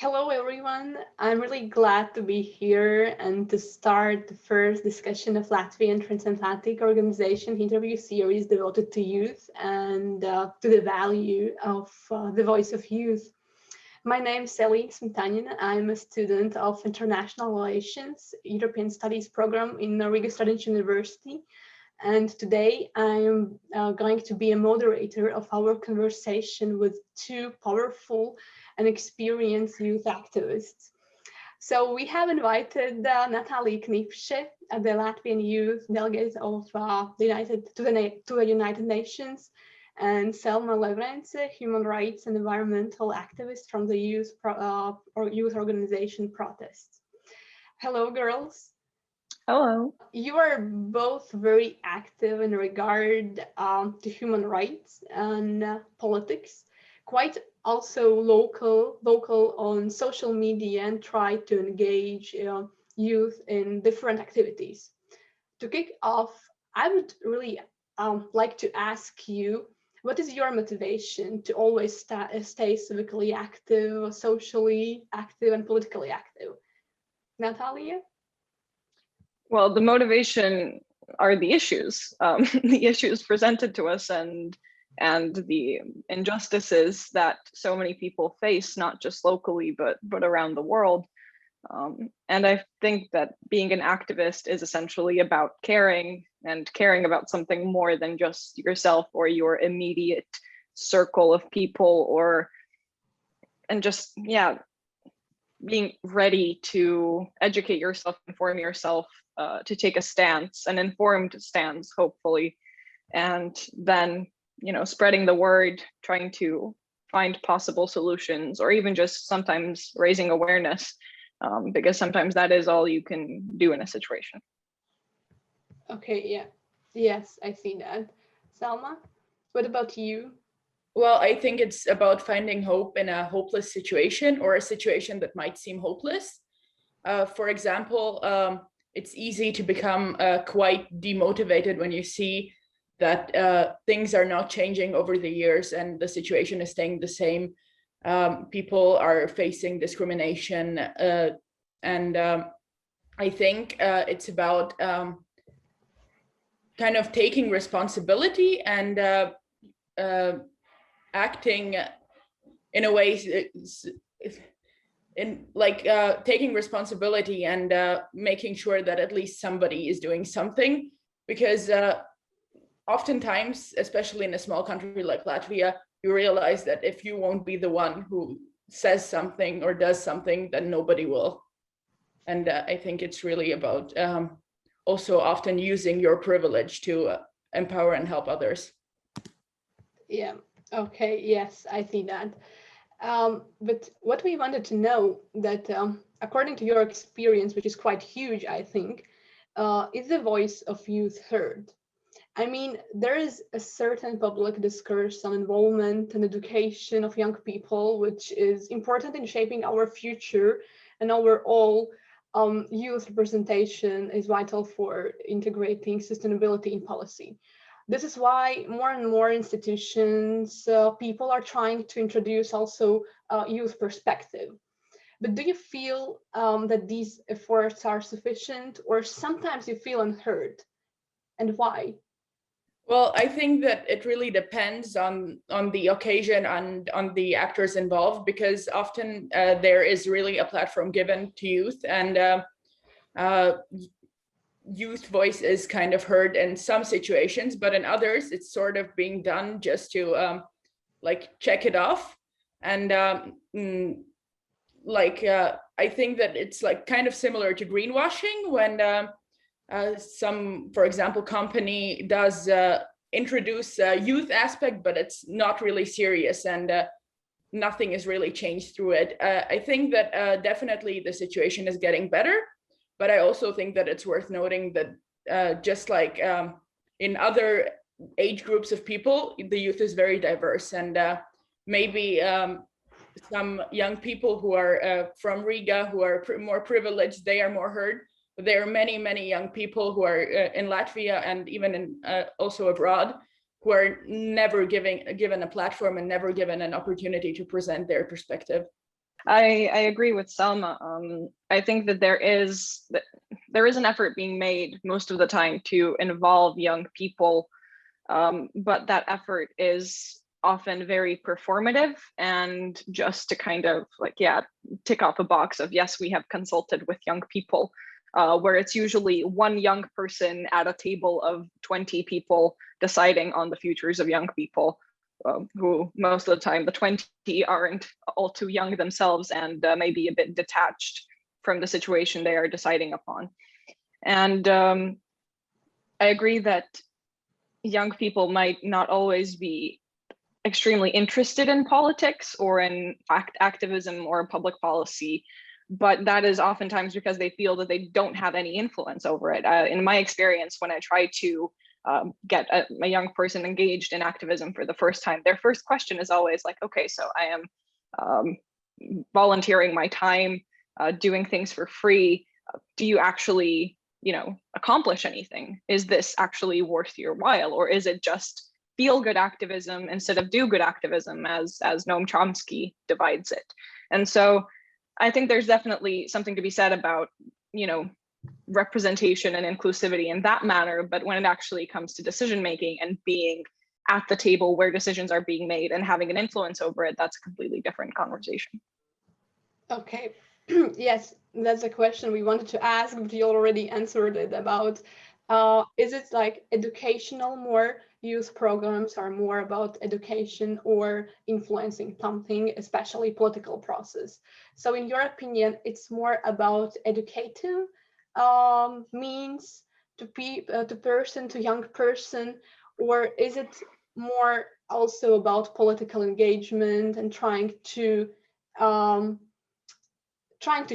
Hello, everyone. I'm really glad to be here and to start the first discussion of Latvian Transatlantic Organization interview series devoted to youth and to the value of the voice of youth. My name is Eli Smetanina. I'm a student of International Relations European Studies program in Riga Student University. And today I'm going to be a moderator of our conversation with two powerful and experienced youth activists. So we have invited Natalie Knipše, the Latvian Youth Delegate of the United Nations, and Selma Levrence, human rights and environmental activist from the youth organization Protest. Hello, girls. Hello. You are both very active in regard to human rights and politics, quite also local on social media, and try to engage youth in different activities. To kick off, I would really like to ask you, what is your motivation to always stay civically active, socially active, and politically active? Natalia? Well, the motivation are the issues, the issues presented to us, and the injustices that so many people face, not just locally but around the world. And I think that being an activist is essentially about caring about something more than just yourself or your immediate circle of people, and just being ready to educate yourself, inform yourself, to take a stance, an informed stance, hopefully, and then, spreading the word, trying to find possible solutions, or even just sometimes raising awareness, because sometimes that is all you can do in a situation. Okay, yeah. Yes, I see that. Salma, what about you? Well, I think it's about finding hope in a hopeless situation, or a situation that might seem hopeless. For example, it's easy to become quite demotivated when you see that things are not changing over the years and the situation is staying the same. People are facing discrimination, and I think it's about kind of taking responsibility and acting in a way, taking responsibility and making sure that at least somebody is doing something, because oftentimes, especially in a small country like Latvia, you realize that if you won't be the one who says something or does something, then nobody will. And I think it's really about also often using your privilege to empower and help others. Yeah, okay, yes, I see that. But what we wanted to know that, according to your experience, which is quite huge, I think, is the voice of youth heard? I mean, there is a certain public discourse on involvement and education of young people, which is important in shaping our future, and overall, youth representation is vital for integrating sustainability in policy. This is why more and more institutions, people are trying to introduce also youth perspective. But do you feel that these efforts are sufficient, or sometimes you feel unheard? And why? Well, I think that it really depends on the occasion and on the actors involved, because often there is really a platform given to youth, and youth voice is kind of heard in some situations, but in others it's sort of being done just to check it off. And I think that it's kind of similar to greenwashing, when some, for example, company does introduce a youth aspect, but it's not really serious, and nothing is really changed through it. I think that definitely the situation is getting better, but I also think that it's worth noting that just like in other age groups of people, the youth is very diverse, and maybe some young people who are from Riga, who are more privileged, they are more heard. But there are many, many young people who are in Latvia and even in, also abroad, who are never given a platform and never given an opportunity to present their perspective. I agree with Selma. I think that there is an effort being made most of the time to involve young people, but that effort is often very performative and just to kind of like, yeah, tick off a box of, yes, we have consulted with young people, where it's usually one young person at a table of 20 people deciding on the futures of young people, who most of the time the 20 aren't all too young themselves and maybe a bit detached from the situation they are deciding upon. And I agree that young people might not always be extremely interested in politics or in activism or public policy, but that is oftentimes because they feel that they don't have any influence over it. In my experience, when I try to get a young person engaged in activism for the first time, their first question is always like, okay, so I am volunteering my time, doing things for free. Do you actually, accomplish anything? Is this actually worth your while? Or is it just feel-good activism instead of do-good activism, as Noam Chomsky divides it? And so I think there's definitely something to be said about, representation and inclusivity in that manner, but when it actually comes to decision making and being at the table where decisions are being made and having an influence over it, that's a completely different conversation. Okay, yes, that's a question we wanted to ask, but you already answered it about, is it like educational more? Youth programs are more about education or influencing something, especially political process. So in your opinion, it's more about educative means to young person, or is it more also about political engagement and trying to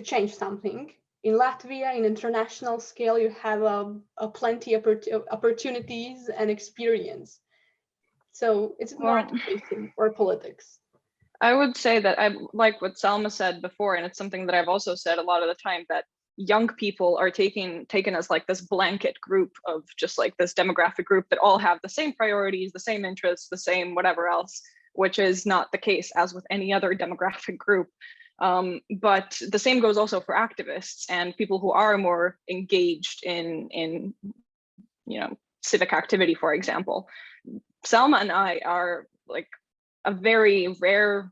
change something? In Latvia, in international scale, you have a plenty of opportunities and experience. So it's more education or politics? I would say that I like what Selma said before, and it's something that I've also said a lot of the time, that young people are taken as like this blanket group of just like this demographic group that all have the same priorities, the same interests, the same whatever else, which is not the case as with any other demographic group. But the same goes also for activists and people who are more engaged in civic activity, for example. Selma and I are like a very rare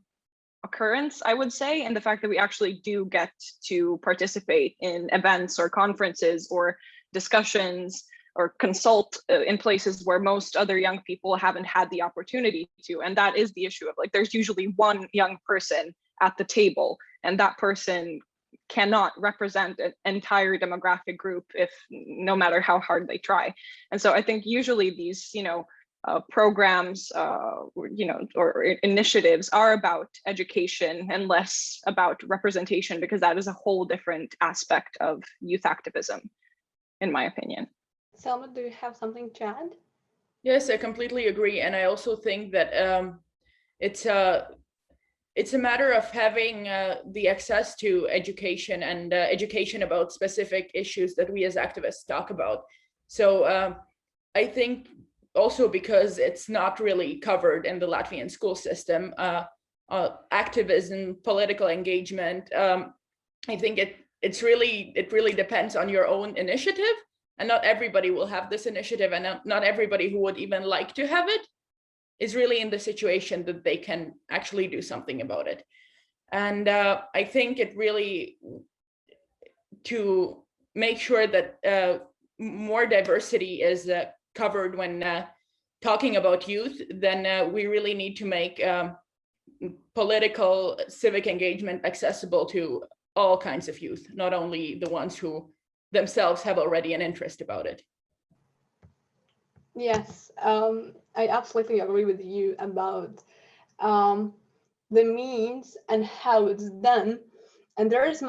occurrence, I would say, in the fact that we actually do get to participate in events or conferences or discussions or consult in places where most other young people haven't had the opportunity to. And that is the issue of like, there's usually one young person at the table, and that person cannot represent an entire demographic group, if no matter how hard they try. And so I think usually these, programs, or initiatives are about education and less about representation, because that is a whole different aspect of youth activism, in my opinion. Selma, do you have something to add? Yes, I completely agree. And I also think that it's a matter of having the access to education and education about specific issues that we as activists talk about. So I think also because it's not really covered in the Latvian school system, activism, political engagement, I think it really depends on your own initiative, and not everybody will have this initiative, and not everybody who would even like to have it is really in the situation that they can actually do something about it. And I think it really, to make sure that more diversity is covered when talking about youth, then we really need to make political civic engagement accessible to all kinds of youth, not only the ones who themselves have already an interest about it. Yes, I absolutely agree with you about the means and how it's done. And there is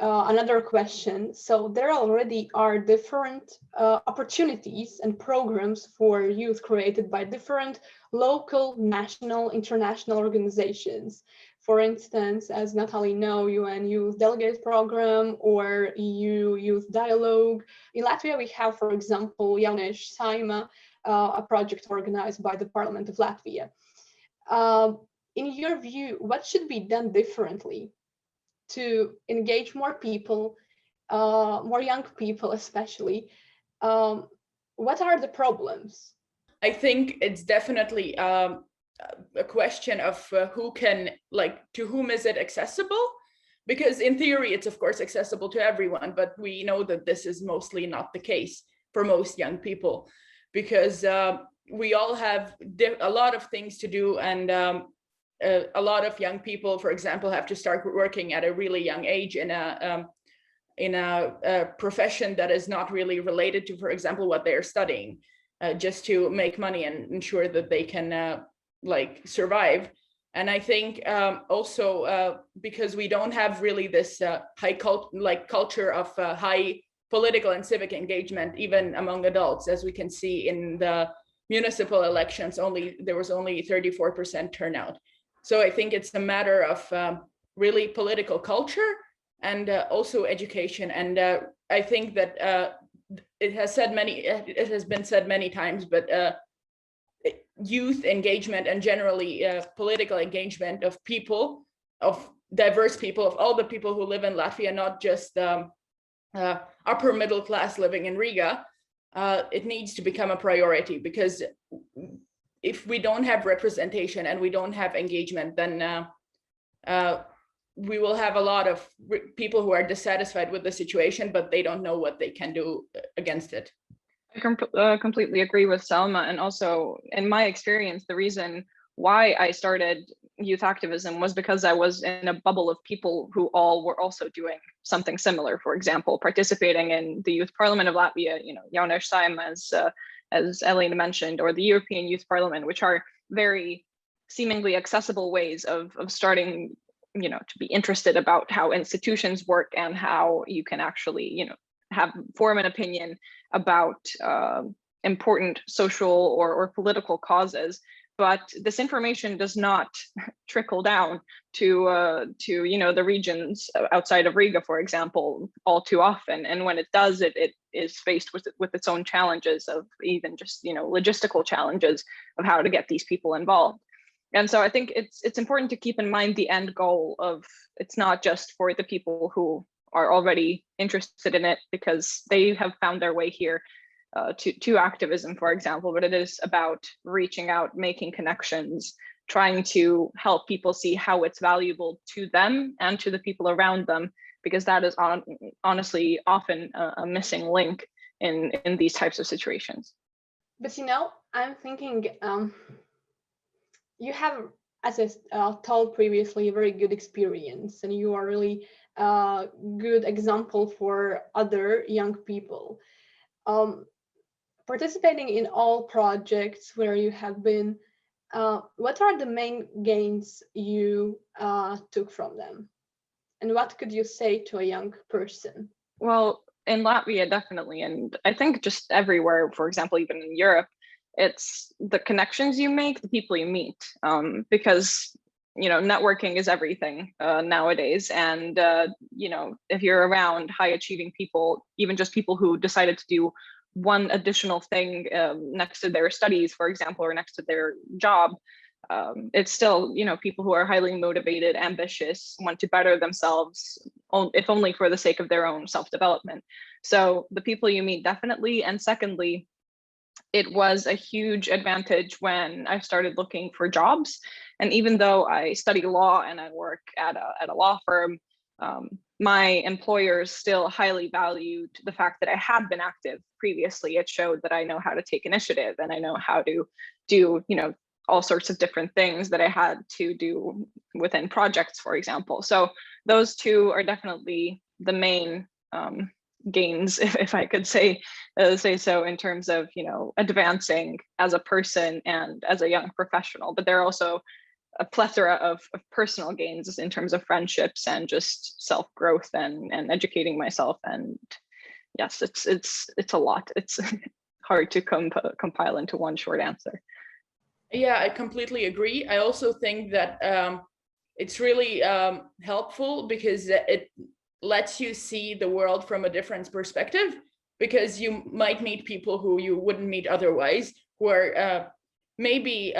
another question. So there already are different opportunities and programs for youth created by different local, national, international organizations. For instance, as Natalie know, UN Youth Delegate program or EU Youth Dialogue. In Latvia, we have, for example, Youth Saeima, a project organized by the Parliament of Latvia. In your view, what should be done differently to engage more people, more young people especially, what are the problems? I think it's definitely a question of who can, like, to whom is it accessible? Because in theory, it's of course accessible to everyone, but we know that this is mostly not the case for most young people, because we all have a lot of things to do, and a lot of young people, for example, have to start working at a really young age in a profession that is not really related to, for example, what they're studying, just to make money and ensure that they can like survive. And I think also because we don't have really this culture of high political and civic engagement, even among adults, as we can see in the municipal elections, there was only 34% turnout. So I think it's a matter of really political culture and also education. And I think that it has been said many times, but youth engagement and generally political engagement of people, of diverse people, of all the people who live in Latvia, not just upper middle class living in Riga, it needs to become a priority, because if we don't have representation and we don't have engagement, then we will have a lot of people who are dissatisfied with the situation, but they don't know what they can do against it. I completely agree with Saeima. And also, in my experience, the reason why I started youth activism was because I was in a bubble of people who all were also doing something similar. For example, participating in the Youth Parliament of Latvia, Youth Saeima, as Elena mentioned, or the European Youth Parliament, which are very seemingly accessible ways of starting, to be interested about how institutions work and how you can actually, form an opinion about important social or political causes. But this information does not trickle down to the regions outside of Riga, for example, all too often. And when it does, it is faced with its own challenges of even just logistical challenges of how to get these people involved. And so I think it's important to keep in mind the end goal of, it's not just for the people who are already interested in it because they have found their way here to activism, for example, but it is about reaching out, making connections, trying to help people see how it's valuable to them and to the people around them, because that is honestly often a missing link in these types of situations. But I'm thinking you have, as I told previously, a very good experience, and you are really a good example for other young people. Participating in all projects where you have been, what are the main gains you took from them? And what could you say to a young person? Well, in Latvia, definitely. And I think just everywhere, for example, even in Europe, it's the connections you make, the people you meet, because networking is everything nowadays. And if you're around high achieving people, even just people who decided to do one additional thing next to their studies, for example, or next to their job, it's still people who are highly motivated, ambitious, want to better themselves, if only for the sake of their own self-development. So the people you meet, definitely. And secondly, it was a huge advantage when I started looking for jobs. And even though I study law and I work at a law firm, my employers still highly valued the fact that I had been active previously. It showed that I know how to take initiative and I know how to do, all sorts of different things that I had to do within projects, for example. So those two are definitely the main gains, if I could say so, in terms of advancing as a person and as a young professional. But there are also a plethora of personal gains in terms of friendships and just self-growth and educating myself. And yes, it's a lot. It's hard to compile into one short answer. Yeah, I completely agree. I also think that it's really helpful because it lets you see the world from a different perspective, because you might meet people who you wouldn't meet otherwise, who are maybe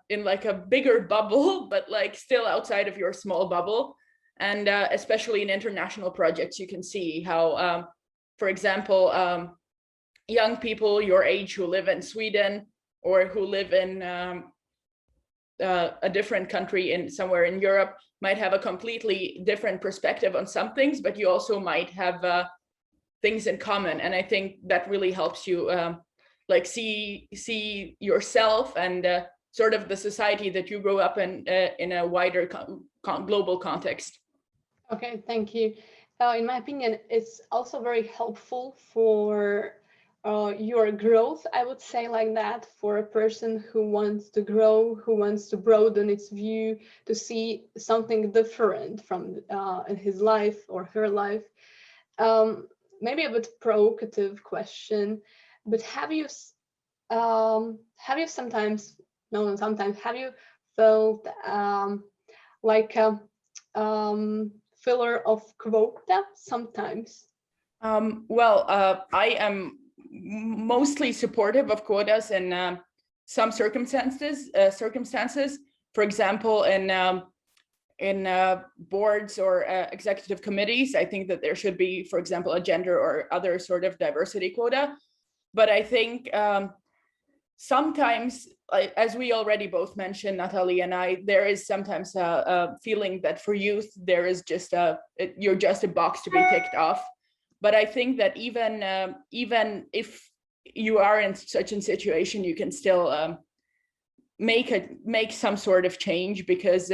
in like a bigger bubble, but like still outside of your small bubble. And especially in international projects, you can see how, for example, young people your age who live in Sweden or who live in a different country in somewhere in Europe might have a completely different perspective on some things, but you also might have things in common. And I think that really helps you like see yourself and sort of the society that you grow up in a wider global context. Okay, thank you. In my opinion, it's also very helpful for your growth, I would say like that, for a person who wants to grow, who wants to broaden its view, to see something different from in his life or her life. Maybe a bit provocative question, but have you sometimes, no, not sometimes, have you felt like a filler of quota sometimes? Well, I am mostly supportive of quotas in some circumstances. For example, in boards or executive committees, I think that there should be, for example, a gender or other sort of diversity quota. But I think sometimes, as we already both mentioned, Natalie and I, there is sometimes a feeling that for youth, there is just you're just a box to be ticked off. But I think that even if you are in such a situation, you can still make some sort of change, because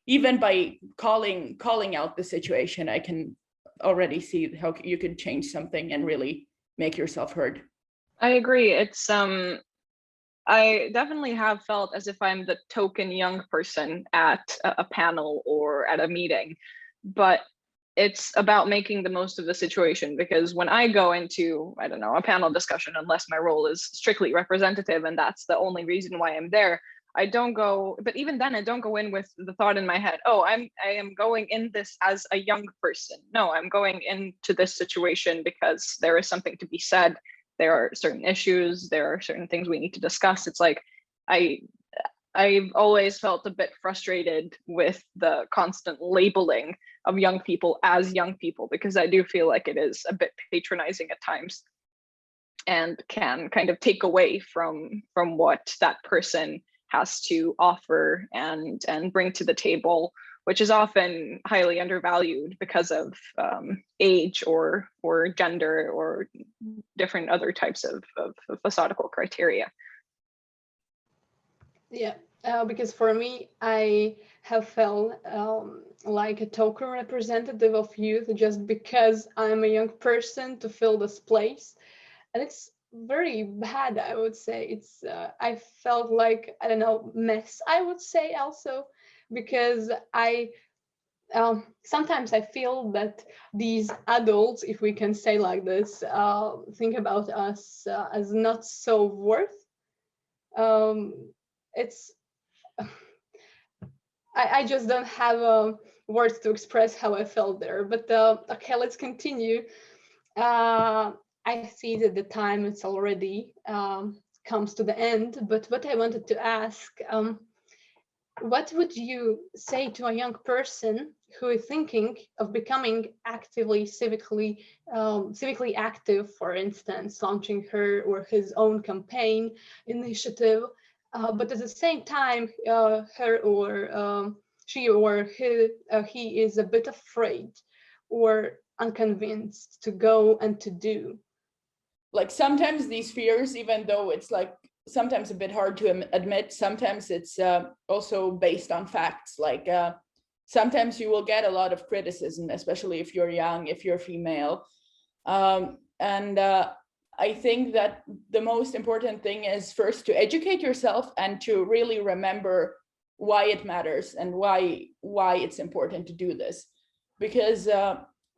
even by calling out the situation, I can already see how you could change something and really make yourself heard. I agree. It's I definitely have felt as if I'm the token young person at a panel or at a meeting, but it's about making the most of the situation, because when I go into, I don't know, a panel discussion, unless my role is strictly representative and that's the only reason why I'm there, I don't go, but even then I don't go in with the thought in my head, oh, I am going in this as a young person. No, I'm going into this situation because there is something to be said. There are certain issues, there are certain things we need to discuss. It's like, I've always felt a bit frustrated with the constant labeling of young people as young people, because I do feel like it is a bit patronizing at times and can kind of take away from what that person has to offer and bring to the table, which is often highly undervalued because of age or gender or different other types of philosophical criteria. Yeah, because for me, I have felt like a token representative of youth just because I'm a young person to fill this place. And it's very bad, I would say. It's I felt like, I don't know, mess, I would say also, because I sometimes I feel that these adults, if we can say like this, think about us as not so worth. It's I just don't have words to express how I felt there. But okay, let's continue. I see that the time it's already comes to the end, but what I wanted to ask, what would you say to a young person who is thinking of becoming actively civically active, for instance, launching her or his own campaign initiative, but at the same time, her or she or he is a bit afraid or unconvinced to go and to do? Like sometimes these fears, even though it's like sometimes a bit hard to admit, sometimes it's also based on facts. Like sometimes you will get a lot of criticism, especially if you're young, if you're female. And I think that the most important thing is first to educate yourself and to really remember why it matters and why it's important to do this. Because,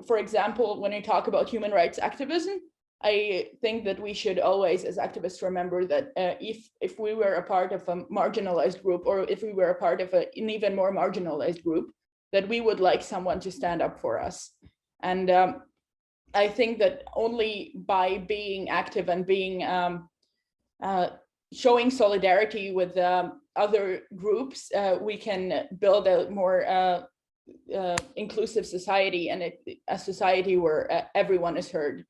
for example, when we talk about human rights activism, I think that we should always, as activists, remember that if we were a part of a marginalized group, or if we were a part of an even more marginalized group, that we would like someone to stand up for us. And I think that only by being active and being showing solidarity with other groups, we can build a more inclusive society and a society where everyone is heard.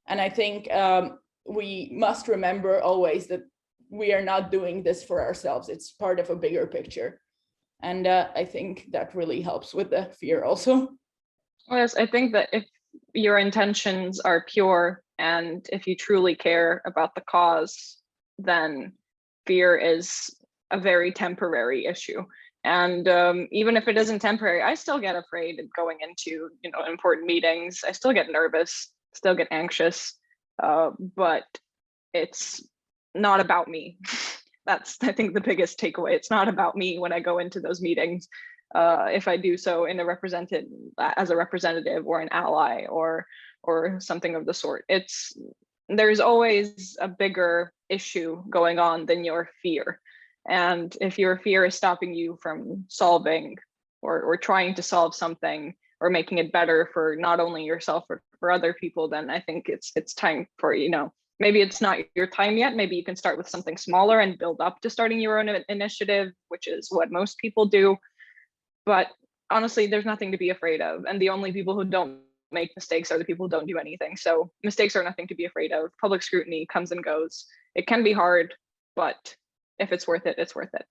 And I think we must remember always that we are not doing this for ourselves. It's part of a bigger picture. And I think that really helps with the fear also. Yes, I think that if your intentions are pure and if you truly care about the cause, then fear is a very temporary issue. And even if it isn't temporary, I still get afraid of going into, important meetings. I still get nervous, still get anxious, but it's not about me. That's, I think, the biggest takeaway. It's not about me when I go into those meetings. If I do so in as a representative or an ally or something of the sort. There's always a bigger issue going on than your fear. And if your fear is stopping you from solving or trying to solve something or making it better for not only yourself but for other people, then I think it's time for, maybe it's not your time yet. Maybe you can start with something smaller and build up to starting your own initiative, which is what most people do. But honestly, there's nothing to be afraid of. And the only people who don't make mistakes are the people who don't do anything. So mistakes are nothing to be afraid of. Public scrutiny comes and goes. It can be hard, but if it's worth it, it's worth it.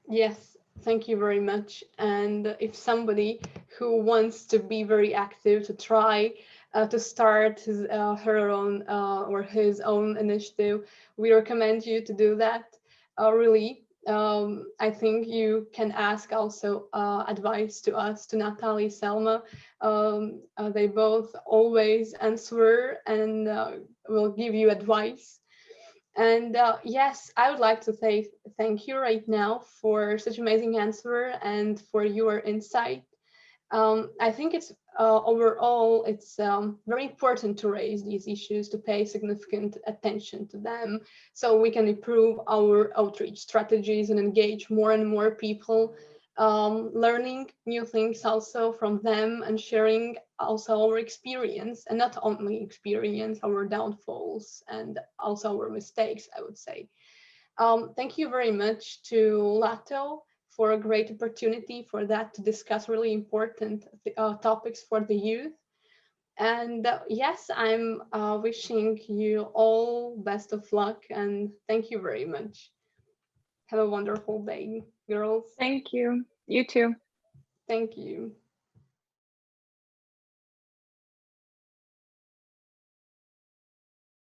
Yes, thank you very much. And if somebody who wants to be very active, to try to start her own or his own initiative, we recommend you to do that. Really, I think you can ask also advice to us, to Natalie, Saeima. They both always answer and will give you advice. And yes, I would like to say thank you right now for such amazing answer and for your insight. I think it's overall, it's very important to raise these issues, to pay significant attention to them, so we can improve our outreach strategies and engage more and more people, learning new things also from them and sharing also our experience, and not only experience, our downfalls and also our mistakes, I would say. Thank you very much to LATO for a great opportunity for that, to discuss really important topics for the youth. And yes, I'm wishing you all best of luck and thank you very much. Have a wonderful day, girls. Thank you. You too. Thank you.